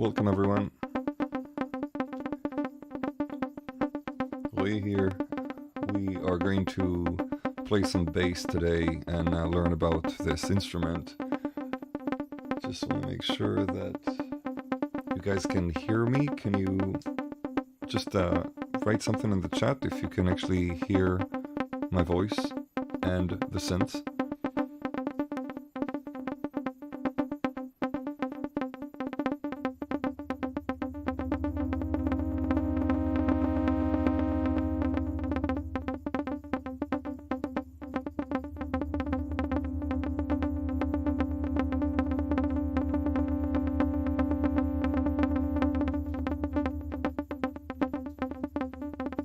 Welcome everyone. Lee here. We are going to play some bass today and learn about this instrument. Just want to make sure that you guys can hear me. Can you just write something in the chat if you can actually hear my voice and the synths?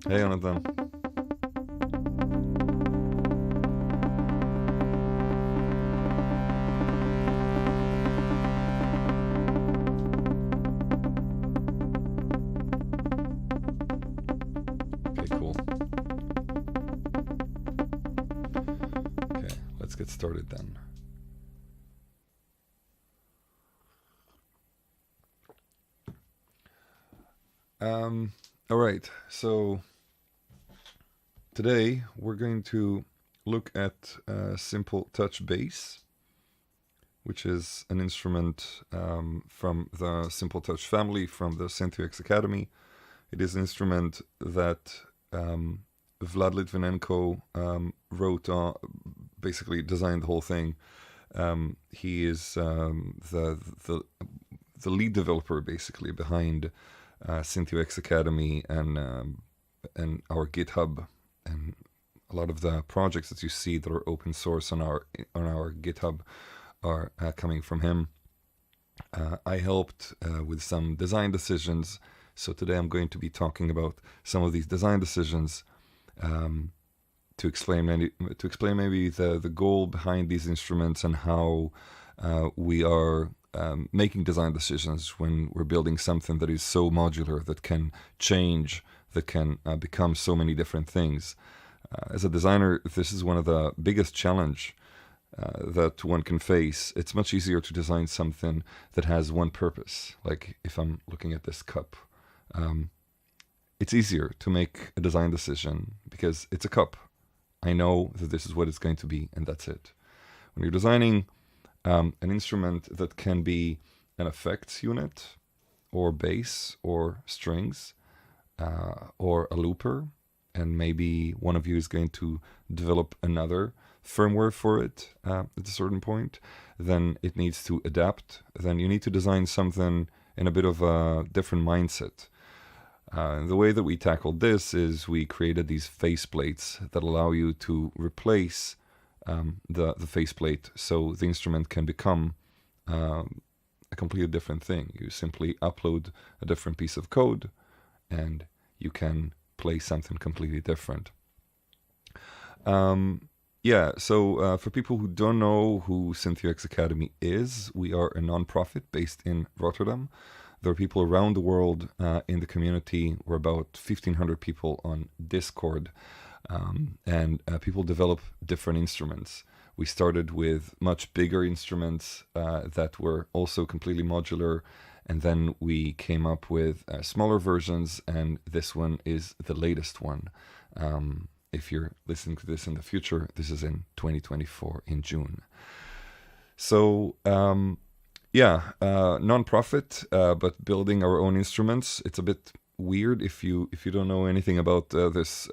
Hey, Jonathan. Okay, cool. Okay, let's get started then. All right, so today we're going to look at simple touch bass, which is an instrument from the simple touch family from the Synthux Academy. It is an instrument that Vlad Litvinenko wrote on, basically designed the whole thing. He is the lead developer basically behind Synthux Academy and our GitHub. And a lot of the projects that you see that are open source on our GitHub are coming from him. I helped with some design decisions, so today I'm going to be talking about some of these design decisions to explain maybe the goal behind these instruments and how we are making design decisions when we're building something that is so modular, that can change, that can become so many different things. As a designer, this is one of the biggest challenge that one can face. It's much easier to design something that has one purpose. Like if I'm looking at this cup, it's easier to make a design decision because it's a cup. I know that this is what it's going to be, and that's it. When you're designing an instrument that can be an effects unit, or bass, or strings, or a looper, and maybe one of you is going to develop another firmware for it at a certain point, then it needs to adapt. Then you need to design something in a bit of a different mindset. The way that we tackled this is we created these faceplates that allow you to replace the faceplate so the instrument can become a completely different thing. You simply upload a different piece of code and you can play something completely different. For people who don't know who Synthux Academy is, we are a non-profit based in Rotterdam. There are people around the world in the community. We're about 1,500 people on Discord, and people develop different instruments. We started with much bigger instruments that were also completely modular, and then we came up with smaller versions, and this one is the latest one. If you're listening to this in the future, this is in 2024 in June. So non-profit, but building our own instruments. It's a bit weird if you don't know anything about this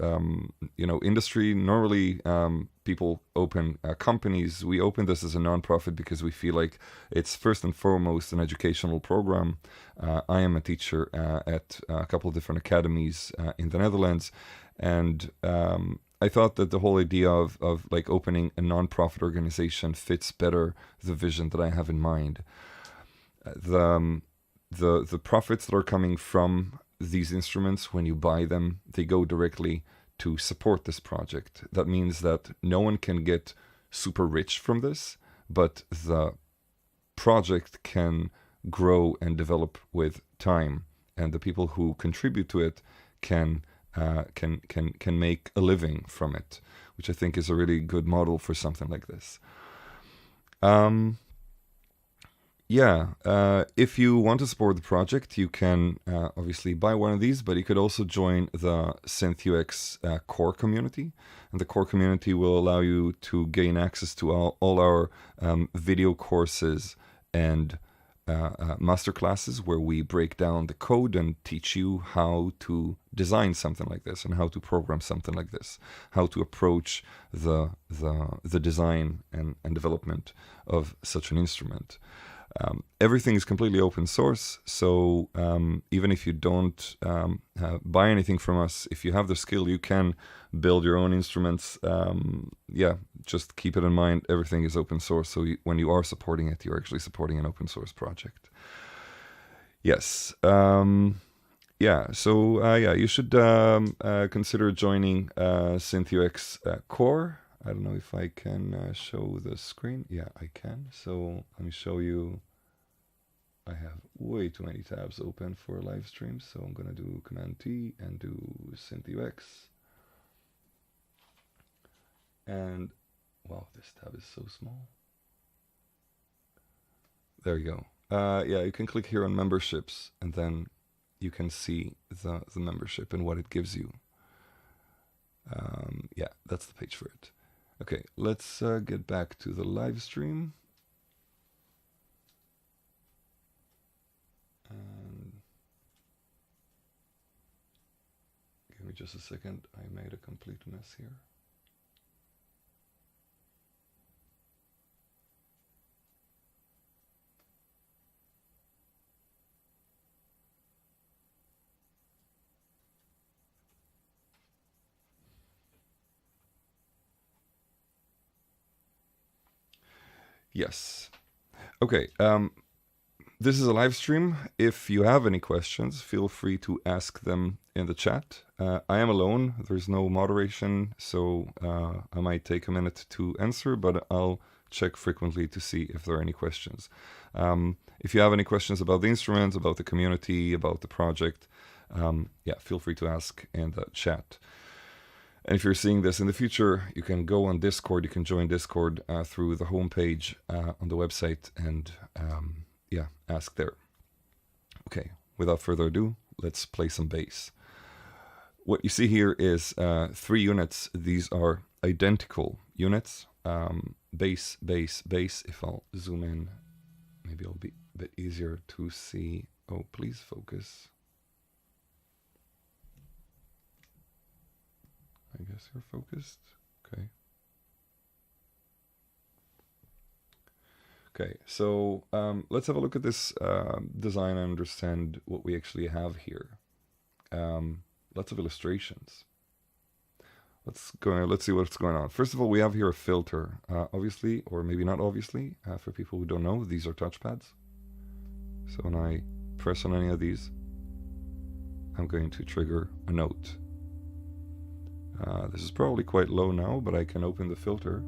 industry. Normally people open companies. We open this as a non-profit because we feel like it's first and foremost an educational program. I am a teacher at a couple of different academies in the Netherlands, and I thought that the whole idea of like opening a non-profit organization fits better the vision that I have in mind. The profits that are coming from these instruments, when you buy them, they go directly to support this project. That means that no one can get super rich from this, but the project can grow and develop with time, and the people who contribute to it can make a living from it, which I think is a really good model for something like this. Yeah, if you want to support the project, you can obviously buy one of these, but you could also join the Synthux core community. And the core community will allow you to gain access to all our video courses and master classes where we break down the code and teach you how to design something like this and how to program something like this, how to approach the design and development of such an instrument. Everything is completely open source, so even if you don't buy anything from us, if you have the skill, you can build your own instruments. Yeah, just keep it in mind, everything is open source, so when you are supporting it, you're actually supporting an open source project. Yes. Yeah, so yeah, you should consider joining Synthux Core. I don't know if I can show the screen. Yeah, I can. So let me show you. I have way too many tabs open for live stream, so I'm gonna do Command T and do Synthux. And wow, this tab is so small. There you go. Yeah, you can click here on memberships, and then you can see the membership and what it gives you. Yeah, that's the page for it. Okay, let's get back to the live stream. And give me just a second, I made a complete mess here. Yes. Okay. This is a live stream. If you have any questions, feel free to ask them in the chat. I am alone. There's no moderation, so I might take a minute to answer, but I'll check frequently to see if there are any questions. If you have any questions about the instruments, about the community, about the project, yeah, feel free to ask in the chat. And if you're seeing this in the future, you can go on Discord. You can join Discord through the homepage on the website and yeah, ask there. Okay, without further ado, let's play some bass. What you see here is 3 units. These are identical units. Bass, bass, bass. If I'll zoom in, maybe it'll be a bit easier to see. Oh, please focus. I guess you're focused. Okay. Okay, so let's have a look at this design and understand what we actually have here. Lots of illustrations. Let's see what's going on. First of all, we have here a filter. Obviously, or maybe not obviously, for people who don't know, these are touchpads. So when I press on any of these, I'm going to trigger a note. This is probably quite low now, but I can open the filter.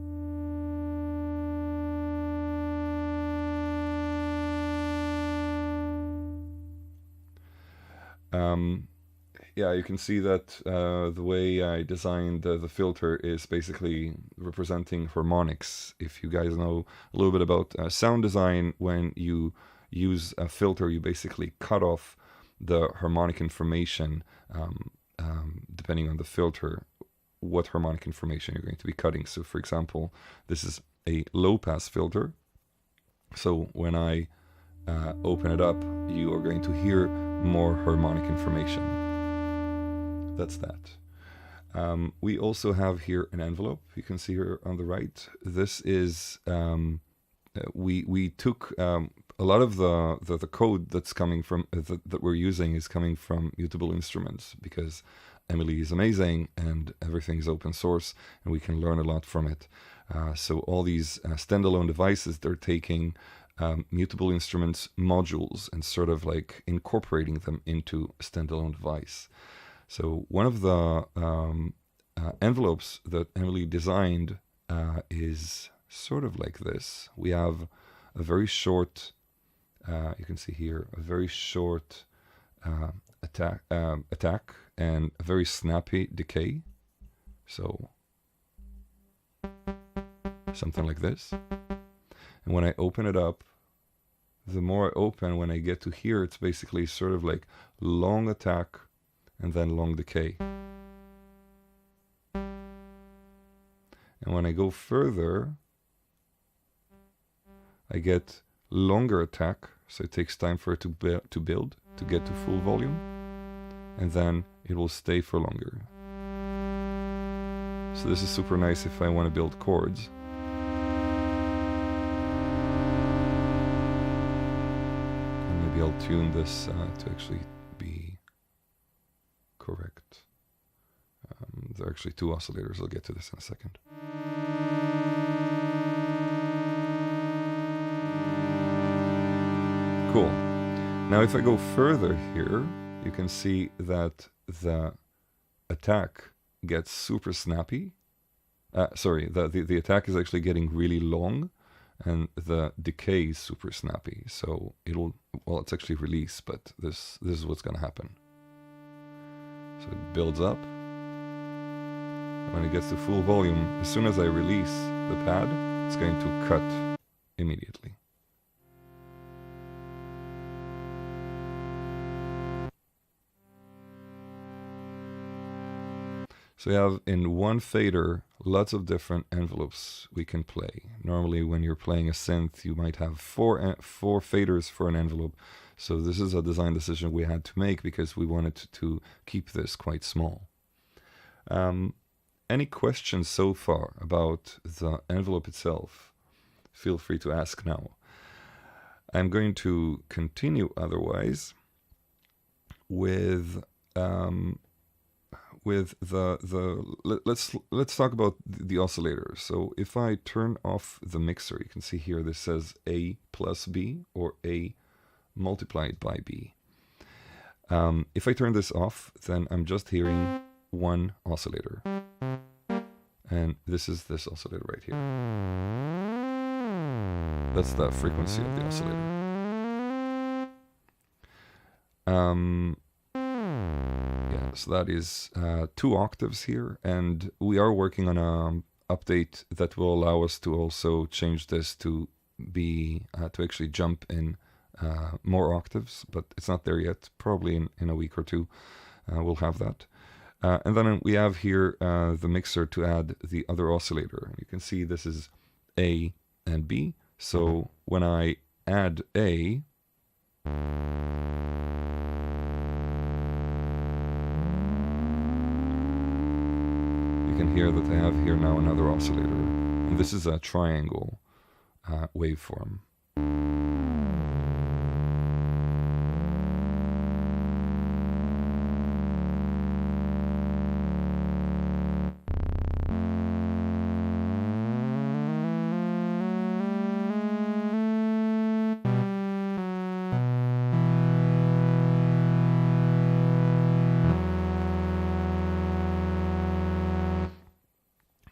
Yeah, you can see that the way I designed the filter is basically representing harmonics. If you guys know a little bit about sound design, when you use a filter, you basically cut off the harmonic information depending on the filter, what harmonic information you're going to be cutting. So for example, this is a low pass filter. So when I open it up, you are going to hear more harmonic information. That's that. We also have here an envelope. You can see here on the right. This is, we took a lot of the code that's coming from, that we're using is coming from Mutable Instruments, because Emily is amazing and everything is open source and we can learn a lot from it. So all these standalone devices, they're taking Mutable Instruments modules and sort of like incorporating them into a standalone device. So one of the envelopes that Emily designed is sort of like this. We have a very short, you can see here, a very short attack and a very snappy decay. So something like this. And when I open it up, the more I open, when I get to here, it's basically sort of like long attack and then long decay. And when I go further, I get longer attack, so it takes time for it to build, to get to full volume, and then it will stay for longer. So this is super nice if I want to build chords. And maybe I'll tune this to actually be correct. There are actually two oscillators, I'll get to this in a second. Cool. Now if I go further here, you can see that the attack gets super snappy. Sorry, the attack is actually getting really long, and the decay is super snappy. So it'll, well, it's actually release, but this is what's going to happen. So it builds up. When it gets to full volume, as soon as I release the pad, it's going to cut immediately. So you have in one fader lots of different envelopes we can play. Normally when you're playing a synth, you might have four faders for an envelope. So this is a design decision we had to make because we wanted to keep this quite small. Any questions so far about the envelope itself? Feel free to ask now. I'm going to continue otherwise with let's talk about the oscillator. So if I turn off the mixer, you can see here this says A plus B or A multiplied by B. If I turn this off, then I'm just hearing one oscillator. And this is this oscillator right here. That's the frequency of the oscillator. Yeah, so that is 2 octaves here, and we are working on an update that will allow us to also change this to be to actually jump in more octaves, but it's not there yet. Probably in a week or two we'll have that. And then we have here the mixer to add the other oscillator. You can see this is A and B. So when I add A, you can hear that I have here now another oscillator. And this is a triangle waveform.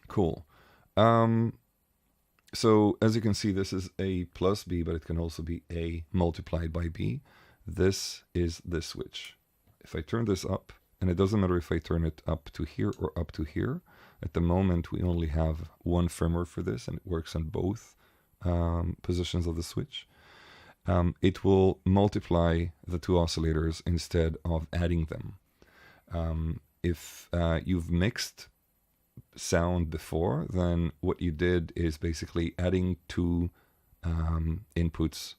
Cool. So as you can see, this is A plus B, but it can also be A multiplied by B. This is the switch. If I turn this up, and it doesn't matter if I turn it up to here or up to here, at the moment we only have one firmware for this, and it works on both positions of the switch. It will multiply the 2 oscillators instead of adding them. If you've mixed sound before, then what you did is basically adding 2 inputs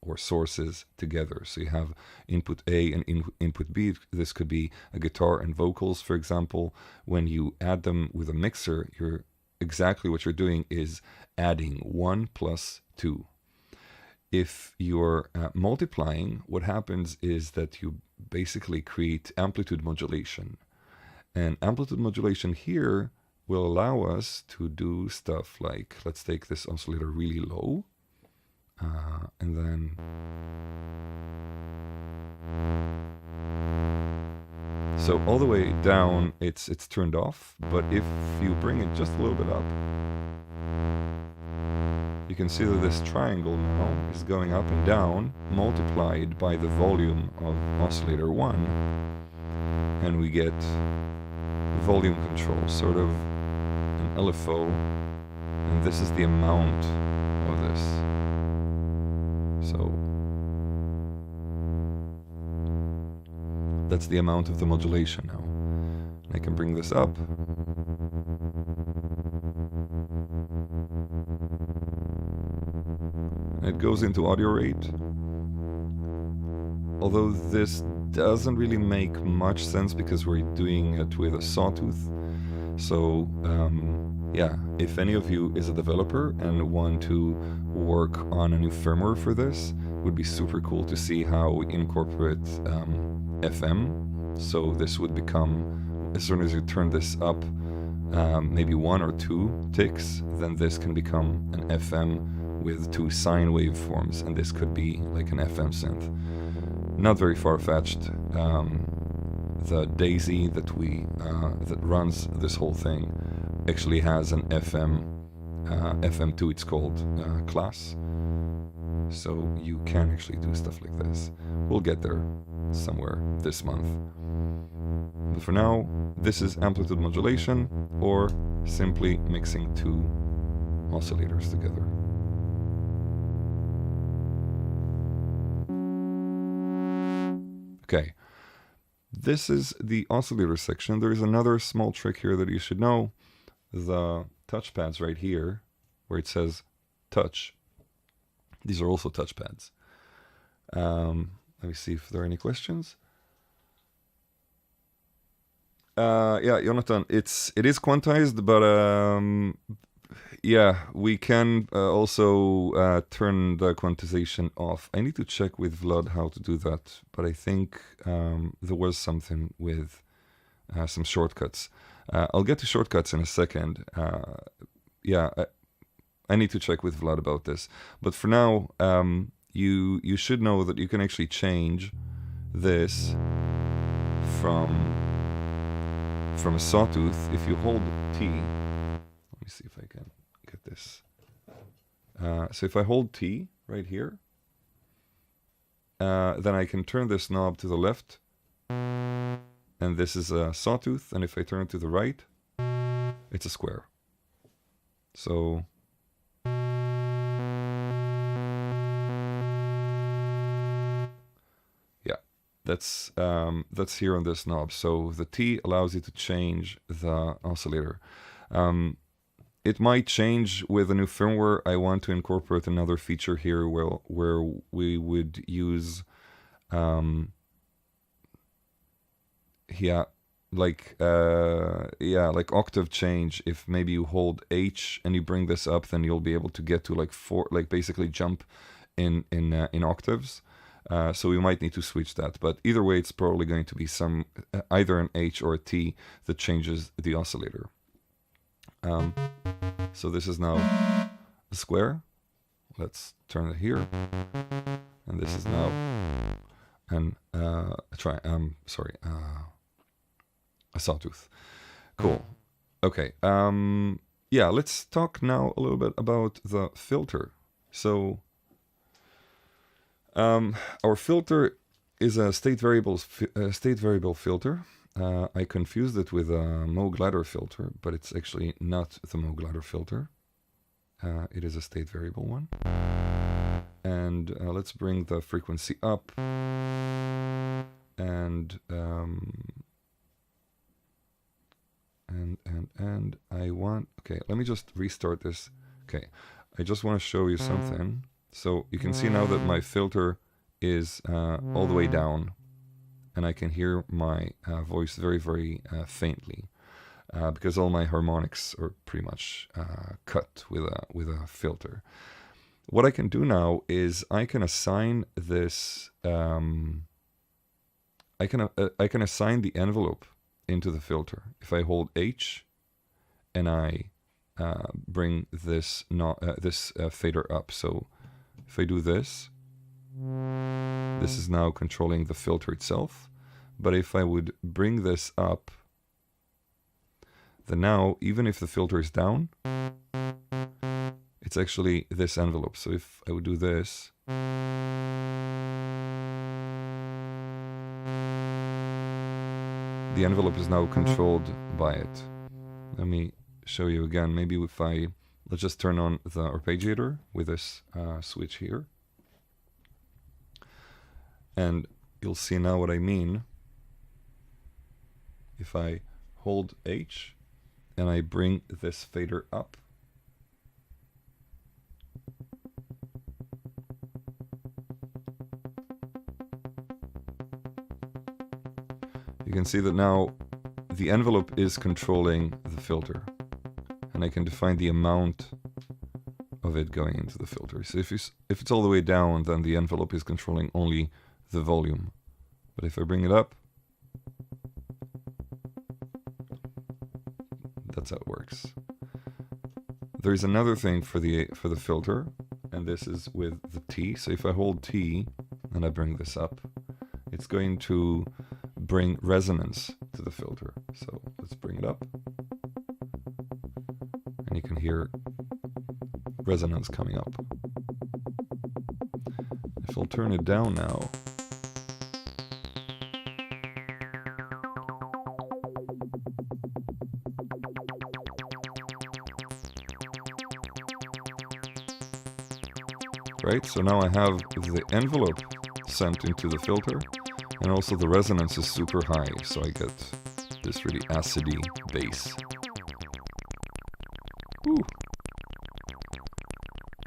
or sources together. So you have input A and input B. This could be a guitar and vocals, for example. When you add them with a mixer, exactly what you're doing is adding 1 plus 2. If you're multiplying, what happens is that you basically create amplitude modulation. And amplitude modulation here will allow us to do stuff like, let's take this oscillator really low, and then so all the way down it's turned off, but if you bring it just a little bit up, you can see that this triangle now is going up and down, multiplied by the volume of oscillator 1, and we get volume control, sort of an LFO, and this is the amount of this. So That's the amount of the modulation now. I can bring this up. It goes into audio rate. Although this doesn't really make much sense because we're doing it with a sawtooth. So yeah, if any of you is a developer and want to work on a new firmware for this, it would be super cool to see how we incorporate FM. So this would become, as soon as you turn this up maybe 1 or 2 ticks, then this can become an FM with 2 sine waveforms, and this could be like an FM synth. Not very far-fetched. The Daisy that that runs this whole thing actually has an FM2, it's called, class. So you can actually do stuff like this. We'll get there somewhere this month. But for now, this is amplitude modulation, or simply mixing 2 oscillators together. Okay, this is the oscillator section. There is another small trick here that you should know. The touchpads right here, where it says touch, these are also touchpads. Let me see if there are any questions. Yeah, Jonathan, it is quantized, but yeah, we can also turn the quantization off. I need to check with Vlad how to do that, but I think there was something with some shortcuts. I'll get to shortcuts in a second. Yeah, I need to check with Vlad about this. But for now, you should know that you can actually change this from a sawtooth. If you hold T, let me see if I can get this. So if I hold T right here, then I can turn this knob to the left, and this is a sawtooth, and if I turn it to the right, it's a square. So yeah, that's here on this knob. So the T allows you to change the oscillator. It might change with a new firmware. I want to incorporate another feature here where we would use like octave change. If maybe you hold H and you bring this up, then you'll be able to get to like basically jump in octaves. So we might need to switch that, but either way, it's probably going to be some either an H or a T that changes the oscillator. So this is now a square. Let's turn it here, and this is now an a sawtooth. Cool. Okay. Yeah, let's talk now a little bit about the filter. So our filter is a state variable filter. I confused it with a Moog ladder filter, but it's actually not the Moog ladder filter. It is a state variable one. And let's bring the frequency up. And I want, okay, let me just restart this. Okay, I just want to show you something. So you can see now that my filter is all the way down, and I can hear my voice very, very faintly because all my harmonics are pretty much cut with a filter. What I can do now is I can assign this. I can assign the envelope into the filter. If I hold H and I bring this fader up, so if I do this, this is now controlling the filter itself. But if I would bring this up, then now, even if the filter is down, it's actually this envelope. So if I would do this, the envelope is now controlled by it. Let me show you again. Maybe if let's just turn on the arpeggiator with this switch here. And you'll see now what I mean. If I hold H and I bring this fader up, you can see that now the envelope is controlling the filter, and I can define the amount of it going into the filter. So if it's all the way down, then the envelope is controlling only the volume. But if I bring it up, that's how it works. There is another thing for the filter, and this is with the T. So if I hold T and I bring this up, it's going to bring resonance to the filter. So let's bring it up, and you can hear resonance coming up. If I'll turn it down now, right? So now I have the envelope sent into the filter, and also the resonance is super high, so I get this really acidy bass. Woo.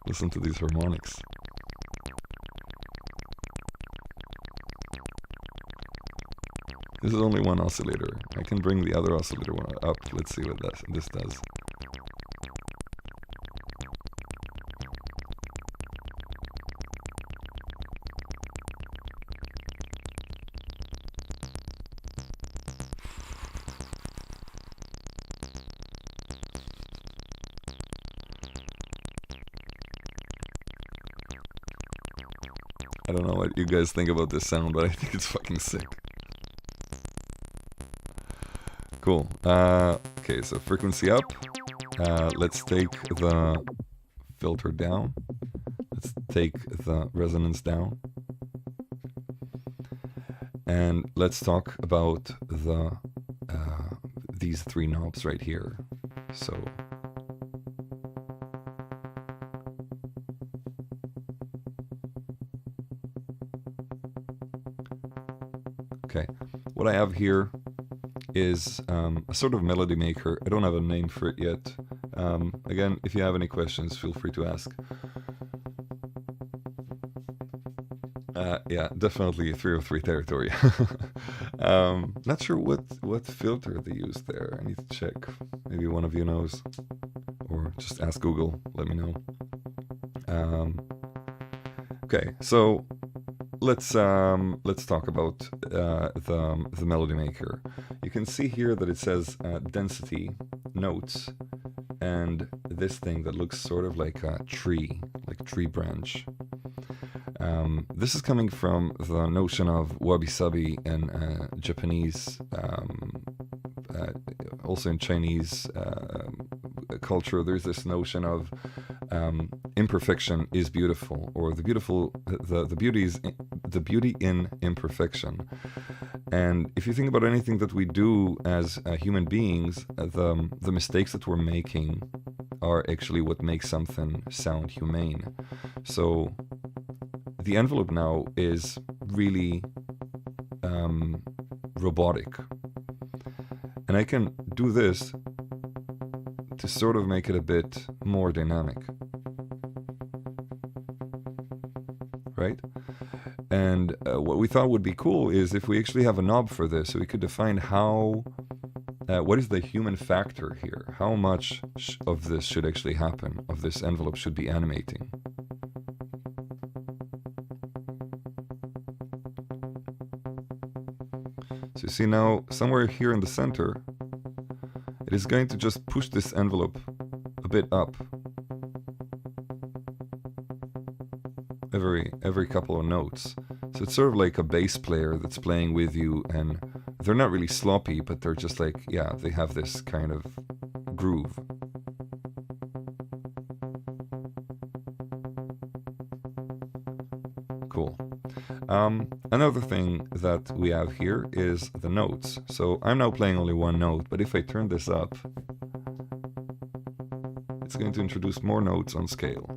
Listen to these harmonics. This is only one oscillator. I can bring the other oscillator one up. Let's see what this does. I don't know what you guys think about this sound, but I think it's fucking sick. Cool. Okay, so frequency up. Let's take the filter down. Let's take the resonance down. And let's talk about the these three knobs right here. So okay, what I have here is a sort of melody maker. I don't have a name for it yet. Again, if you have any questions, feel free to ask. Yeah, definitely 303 territory. Not sure what filter they use there. I need to check. Maybe one of you knows, or just ask Google. Let me know. Okay, so let's talk about the melody maker. You can see here that it says density notes, and this thing that looks sort of like a tree branch. This is coming from the notion of wabi-sabi in Japanese, also in Chinese culture. There's this notion of imperfection is beautiful, or the beauty in imperfection. And if you think about anything that we do as human beings, the mistakes that we're making are actually what makes something sound humane. So the envelope now is really robotic, and I can do this to sort of make it a bit more dynamic, right? And what we thought would be cool is if we actually have a knob for this, so we could define how what is the human factor here, how much of this should actually happen, of this envelope should be animating. So you see now, somewhere here in the center, it is going to just push this envelope a bit up every couple of notes. So it's sort of like a bass player that's playing with you, and they're not really sloppy, but they're just like, yeah, they have this kind of groove. Cool. Another thing that we have here is the notes. So I'm now playing only one note, but if I turn this up, it's going to introduce more notes on scale.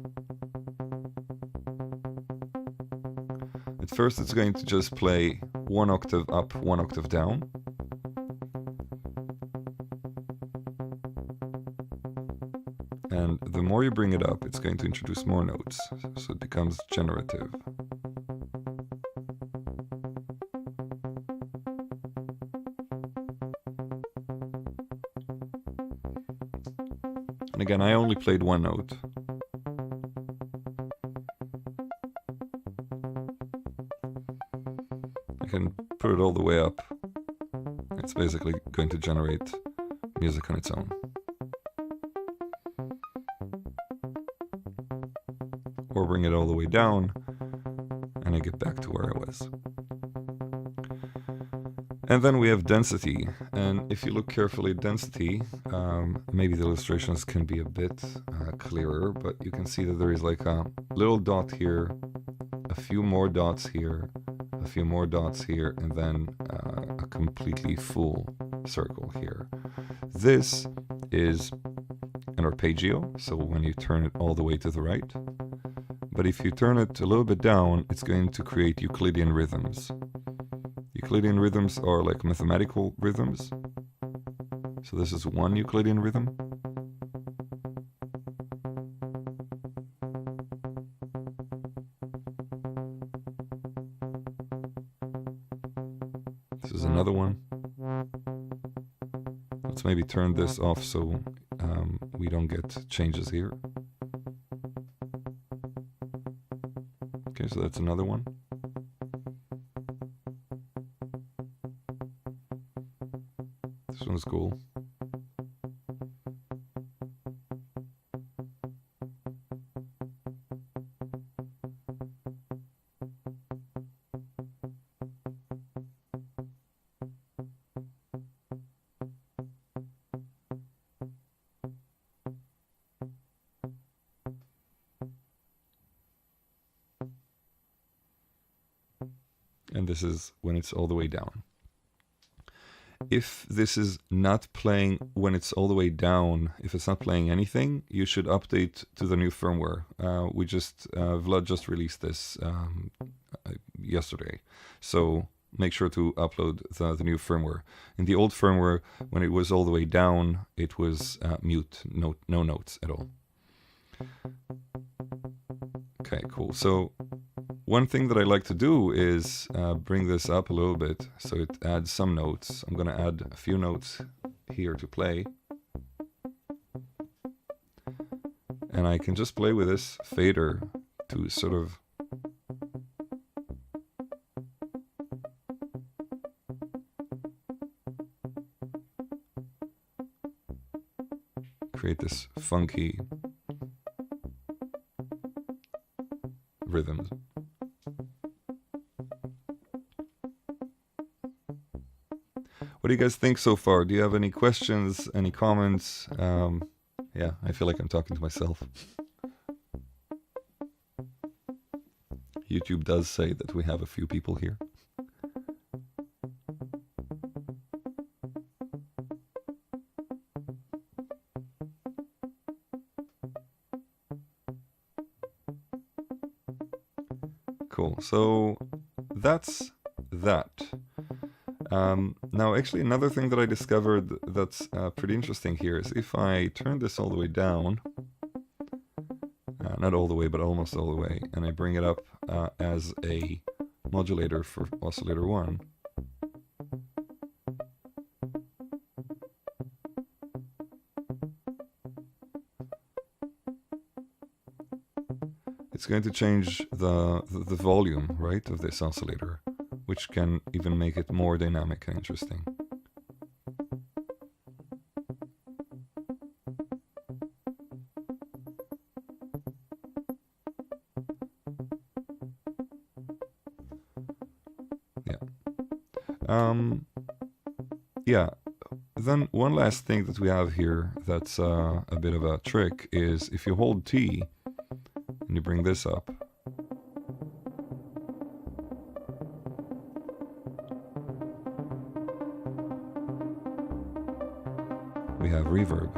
At first it's going to just play one octave up, one octave down. the more you bring it up, it's going to introduce more notes, so it becomes generative. And again, I only played one note. I can put it all the way up. It's basically going to generate music on its own. Or bring it all the way down, and I get back to where I was. And then we have density, and if you look carefully at density, maybe the illustrations can be a bit clearer, but you can see that there is like a little dot here, a few more dots here, a few more dots here, and then a completely full circle here. This is an arpeggio, so when you turn it all the way to the right. But if you turn it a little bit down, it's going to create Euclidean rhythms. Euclidean rhythms are like mathematical rhythms. So this is one Euclidean rhythm. This is another one. Let's maybe turn this off so we don't get changes here. Okay, so that's another one. This one's cool. And this is when it's all the way down. If this is not playing when it's all the way down, if it's not playing anything, you should update to the new firmware. Vlad just released this yesterday. So make sure to upload the new firmware. In the old firmware, when it was all the way down, it was mute, no notes at all. Okay, cool. So one thing that I like to do is bring this up a little bit so it adds some notes. I'm going to add a few notes here to play. And I can just play with this fader to sort of create this funky rhythm. What do you guys think so far? Do you have any questions, any comments? Yeah, I feel like I'm talking to myself. YouTube does say that we have a few people here. Cool, so that's that. Now, actually, another thing that I discovered that's pretty interesting here is if I turn this all the way down, not all the way, but almost all the way, and I bring it up as a modulator for Oscillator 1, it's going to change the volume, right, of this oscillator, which can even make it more dynamic and interesting. Yeah. Then one last thing that we have here that's a bit of a trick is if you hold T and you bring this up, we have reverb.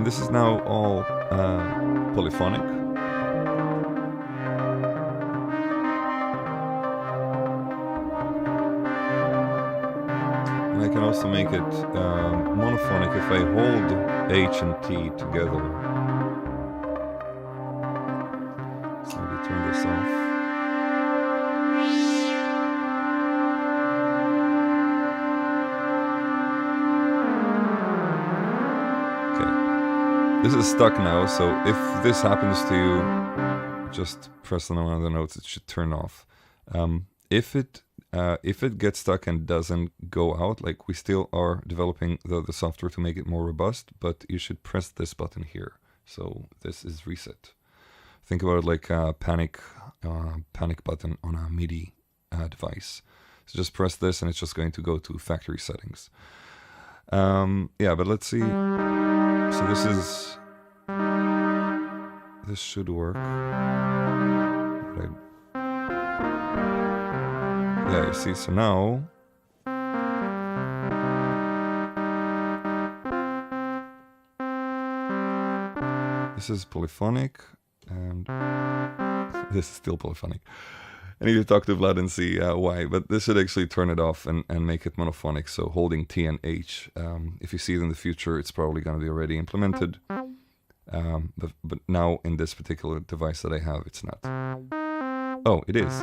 And this is now all polyphonic. And I can also make it monophonic if I hold H and T together. So maybe turn this off. This is stuck now, so if this happens to you, just press on one of the notes, it should turn off. If it gets stuck and doesn't go out, like we still are developing the software to make it more robust, but you should press this button here. So this is reset. Think about it like a panic button on a MIDI device. So just press this and it's just going to go to factory settings. Yeah, but let's see. So this should work. Yeah, you see, so now this is polyphonic and this is still polyphonic. I need to talk to Vlad and see why, but this should actually turn it off and make it monophonic, so holding T and H. If you see it in the future, it's probably going to be already implemented, but now in this particular device that I have, it's not. Oh, it is.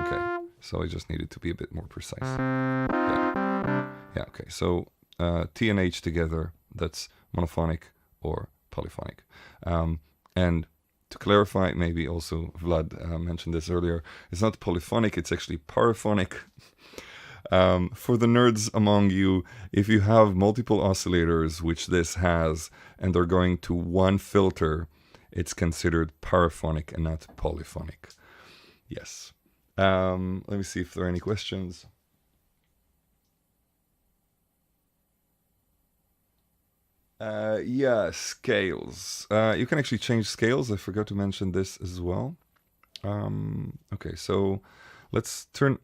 Okay, so I just needed to be a bit more precise. Yeah, okay, so T and H together, that's monophonic or polyphonic. And to clarify, maybe also Vlad mentioned this earlier, it's not polyphonic, it's actually paraphonic. For the nerds among you, if you have multiple oscillators, which this has, and they're going to one filter, it's considered paraphonic and not polyphonic. Yes. Let me see if there are any questions. Yeah, scales. You can actually change scales. I forgot to mention this as well. Okay, so let's turn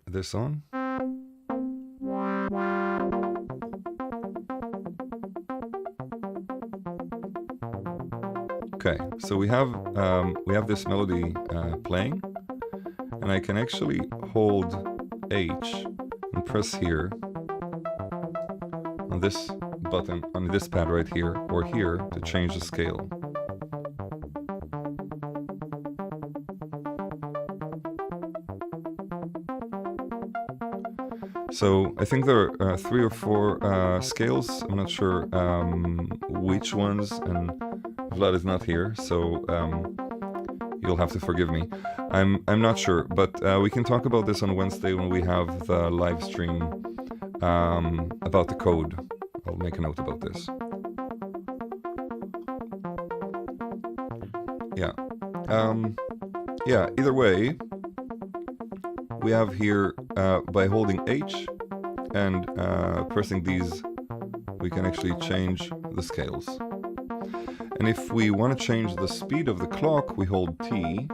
this on. Okay, so we have this melody playing, and I can actually hold H and press here on this button, on this pad right here, or here, to change the scale. So I think there are 3 or 4 scales. I'm not sure which ones, and Vlad is not here, so you'll have to forgive me. I'm not sure, but we can talk about this on Wednesday when we have the live stream about the code. I'll make a note about this. Yeah. Yeah, either way, we have here, by holding H and pressing these, we can actually change the scales. And if we want to change the speed of the clock, we hold T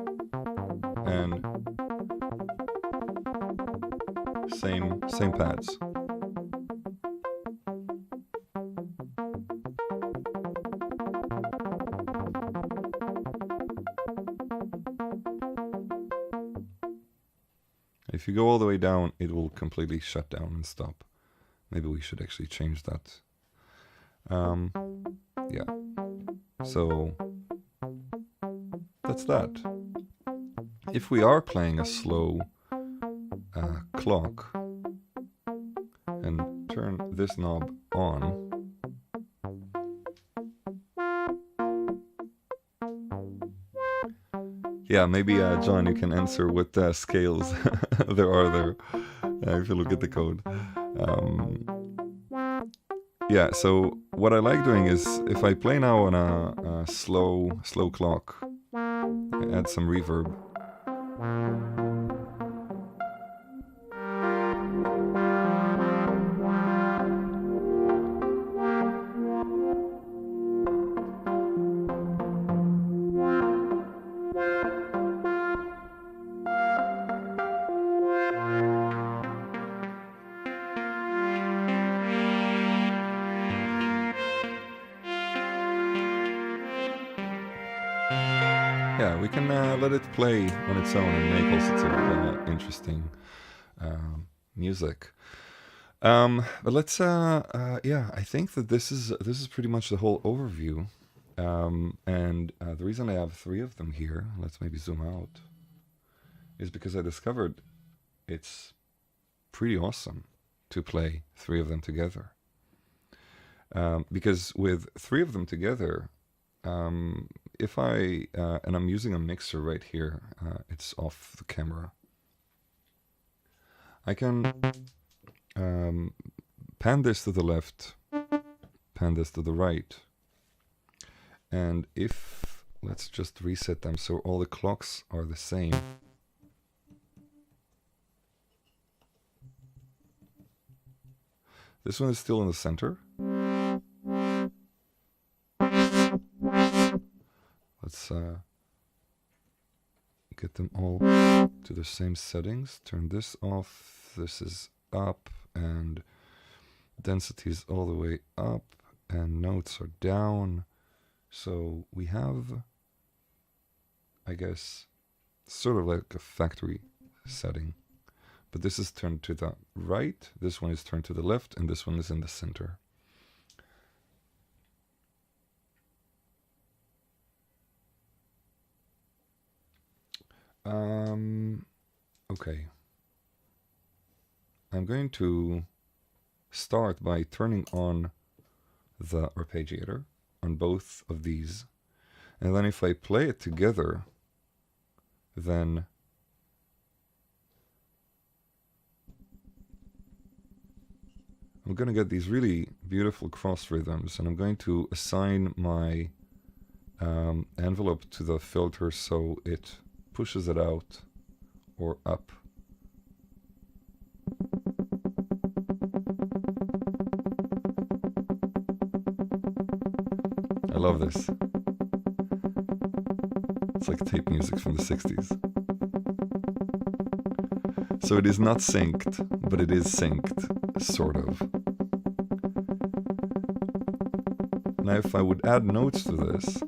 and same pads. If you go all the way down, it will completely shut down and stop. Maybe we should actually change that. Yeah. So that's that. If we are playing a slow clock and turn this knob on, yeah, maybe John, you can answer what scales there are there if you look at the code. Yeah, so what I like doing is, if I play now on a slow clock, I add some reverb. yeah, we can let it play on its own and make all sorts of interesting music. But let's, yeah, I think that this is pretty much the whole overview. And the reason I have 3 of them here, let's maybe zoom out, is because I discovered it's pretty awesome to play 3 of them together. Because with 3 of them together, if I, and I'm using a mixer right here, it's off the camera, I can pan this to the left, pan this to the right, and if, let's just reset them so all the clocks are the same. This one is still in the center. Let's get them all to the same settings. Turn this off. This is up, and density is all the way up, and notes are down. So we have, I guess, sort of like a factory setting. But this is turned to the right, this one is turned to the left, and this one is in the center. Okay. I'm going to start by turning on the arpeggiator on both of these. And then if I play it together, then I'm going to get these really beautiful cross rhythms, and I'm going to assign my envelope to the filter so it pushes it out or up. I love this. It's like tape music from the 60s. So it is not synced, but it is synced, sort of. Now if I would add notes to this,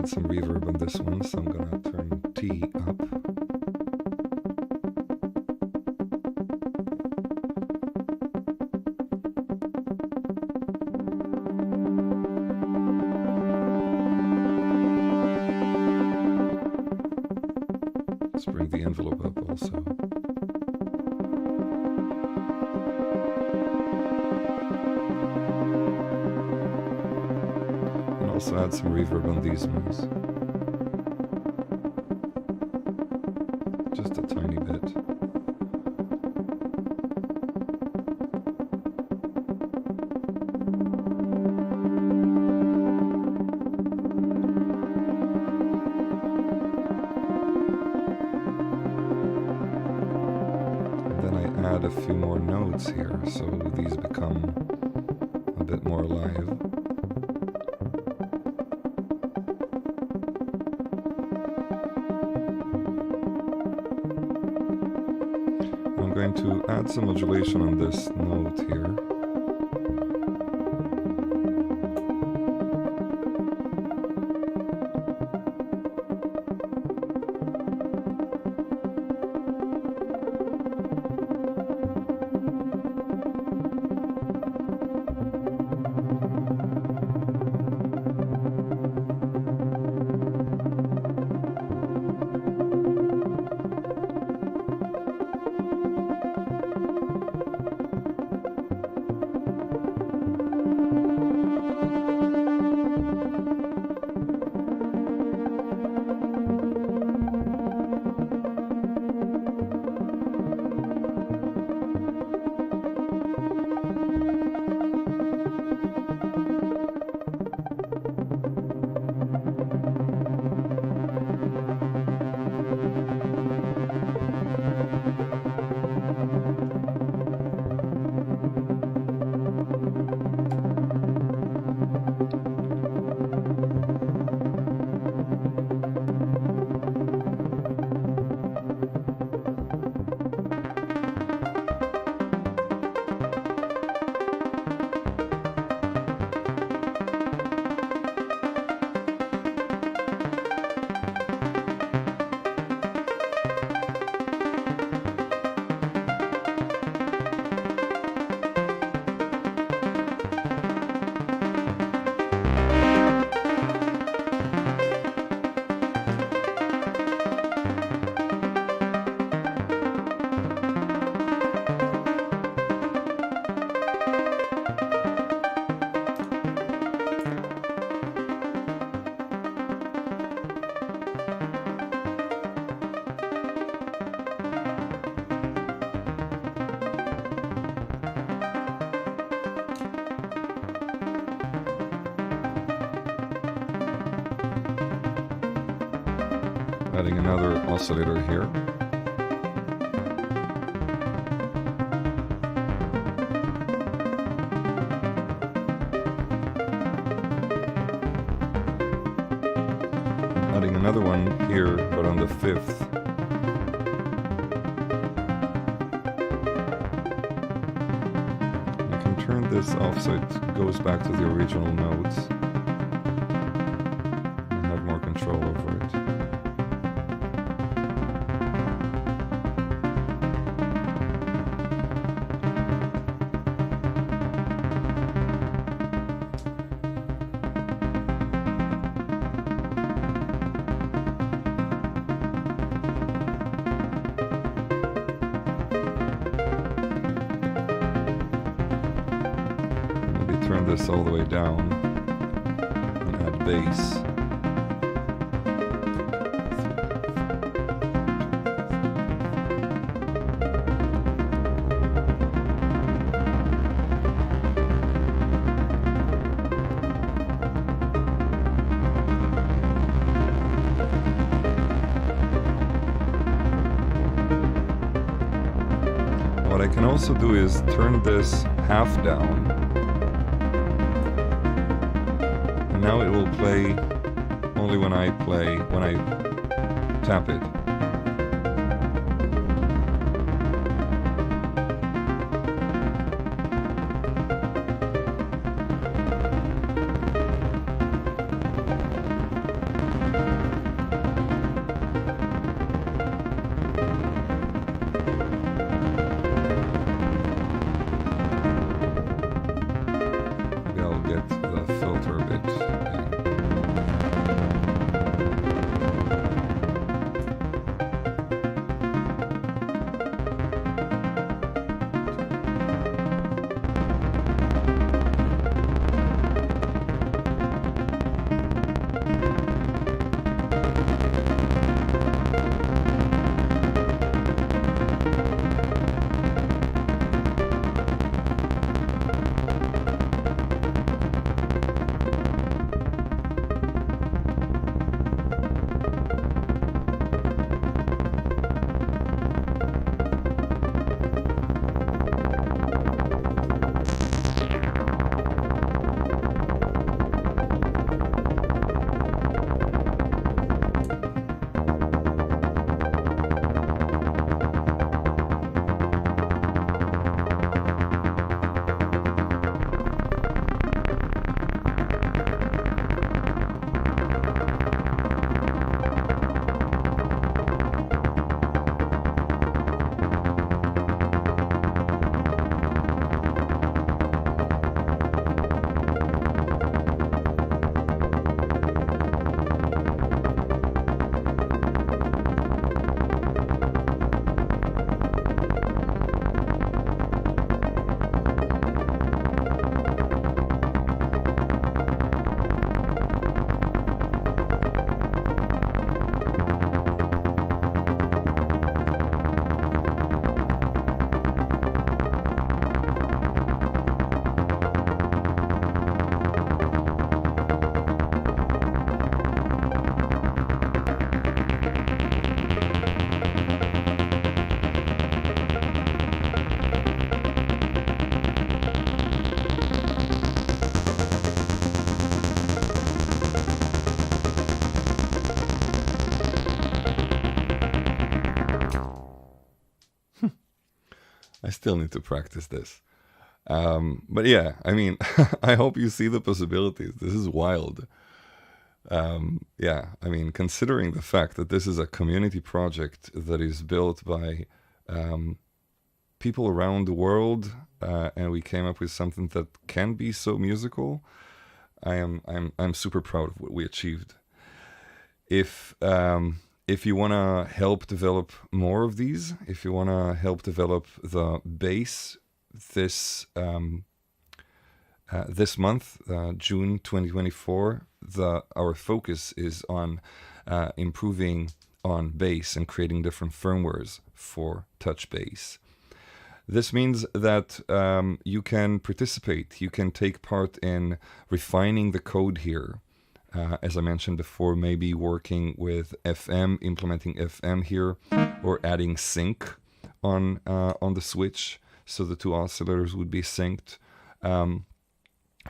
some reverb on this one, so I'm gonna turn T up. Let's bring the envelope up also. Also add some reverb on these ones. Just a tiny bit. And then I add a few more notes here, so these become a bit more alive. I'm going to add some modulation on this note here. Adding another oscillator here. Adding another one here, but on the 5th. I can turn this off so it goes back to the original notes. I have more control over it. Turn this all the way down and add bass. What I can also do is turn this half down. Now it will play only when I tap it. Maybe I'll get the filter a bit. I still need to practice this. But yeah, I mean, I hope you see the possibilities. This is wild. Yeah, I mean, considering the fact that this is a community project that is built by people around the world, and we came up with something that can be so musical, I'm super proud of what we achieved. If you want to help develop more of these, if you want to help develop the bass this this month, June 2024, our focus is on improving on bass and creating different firmwares for touch bass. This means that you can participate, you can take part in refining the code here. As I mentioned before, maybe working with FM, implementing FM here, or adding sync on the switch, so the two oscillators would be synced.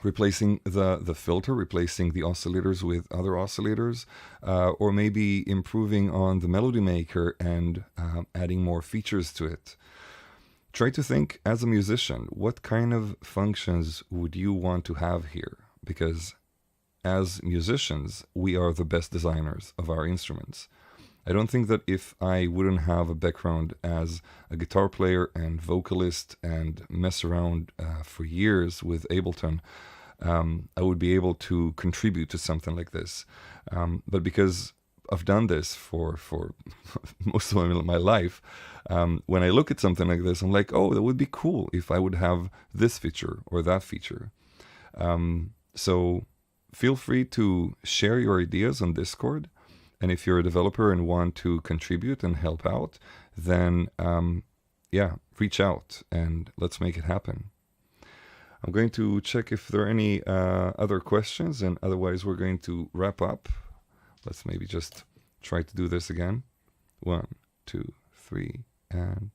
Replacing the filter, replacing the oscillators with other oscillators, or maybe improving on the melody maker and adding more features to it. Try to think, as a musician, what kind of functions would you want to have here? Because as musicians, we are the best designers of our instruments. I don't think that if I wouldn't have a background as a guitar player and vocalist and mess around for years with Ableton, I would be able to contribute to something like this. But because I've done this for most of my life, when I look at something like this, I'm like, oh, that would be cool if I would have this feature or that feature. So feel free to share your ideas on Discord. And if you're a developer and want to contribute and help out, then yeah, reach out and let's make it happen. I'm going to check if there are any other questions, and otherwise we're going to wrap up. Let's maybe just try to do this again. 1, 2, 3, and...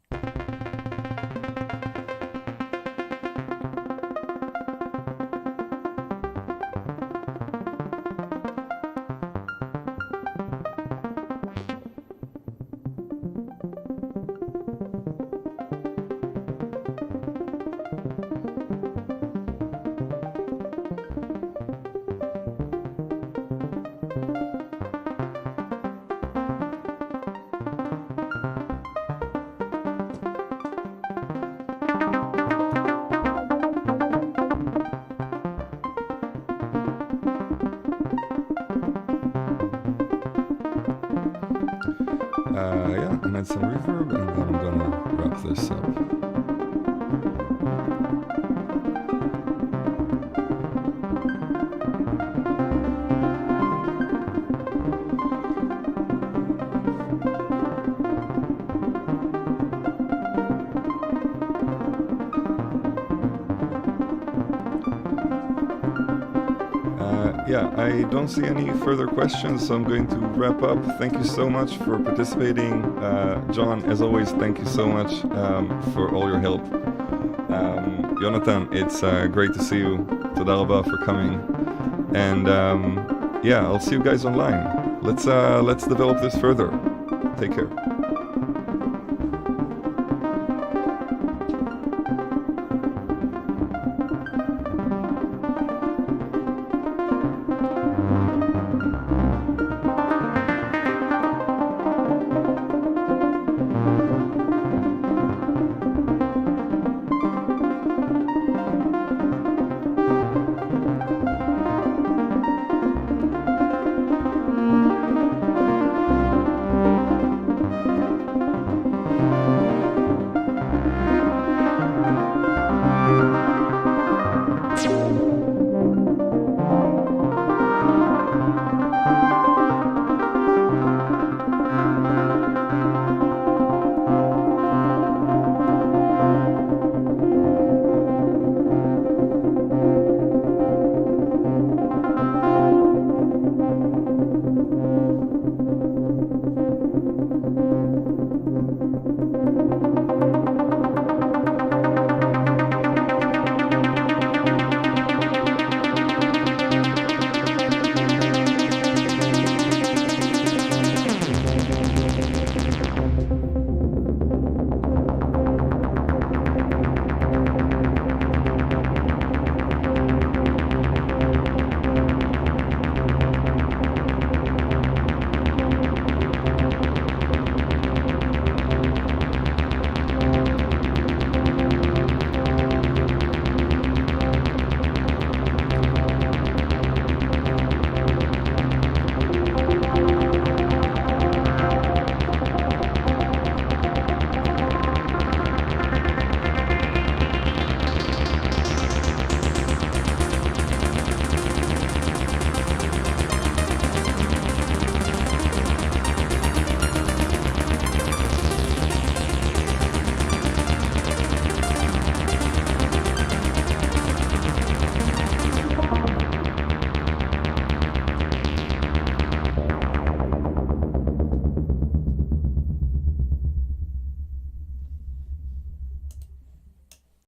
yeah, and add some reverb, and then I'm gonna wrap this up. Yeah, I don't see any further questions, so I'm going to wrap up. Thank you so much for participating. John, as always, thank you so much for all your help. Jonathan, it's great to see you. Toda rabba for coming. And yeah, I'll see you guys online. Let's develop this further. Take care.